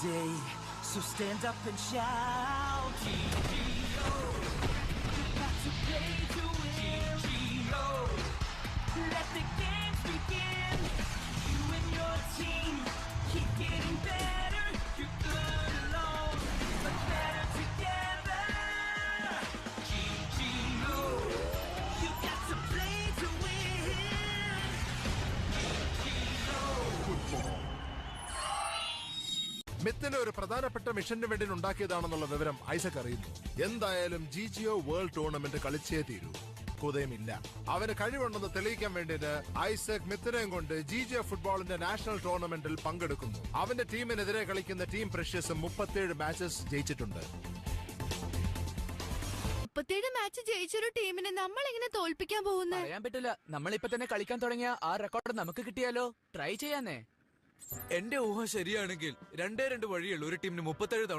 day, so stand up and shout. GGO, you got to play to win. GGO, let the games begin. You and your team keep getting better. You're good alone, but better together. GGO, you got to play to win. GGO. മിത്തിനെ ഒരു പ്രധാനപ്പെട്ട മിഷന് വേണ്ടി ഉണ്ടാക്കിയതാണെന്നുള്ള വിവരം ഐസക് അറിയുന്നു. എന്തായാലും GGO world tournament കളിച്ചേ തീരൂ. കുതയുമില്ല. അവന് കഴിവുണ്ടെന്ന് തെളിയിക്കാൻ വേണ്ടിയിട്ട് ഐസക് മിത്തിനെയും കൊണ്ട് GGO ഫുട്ബോളിന്റെ നാഷണൽ ടൂർണമെന്റിൽ പങ്കെടുക്കുന്നു. അവന്റെ ടീമിനെതിരെ കളിക്കുന്ന ടീം പ്രഷ്യസും 37 മാച്ചസ് ജയിച്ചിട്ടുണ്ട്. 37 മാച്ച് ജയിച്ചൊരു ടീമിനെ നമ്മൾ എങ്ങനെ തോൽപ്പിക്കാൻ പോകുന്നത്? പറയാൻ പറ്റില്ല. നമ്മളിപ്പോ തന്നെ കളിക്കാൻ തുടങ്ങിയ ആ റെക്കോർഡ് നമുക്ക് കിട്ടിയാലോ? ട്രൈ ചെയ്യാന്നേ. എന്റെ ഊഹം ശരിയാണെങ്കിൽ 2 വഴിയുള്ളൂ ഒരു ടീമിന് 37 തവണ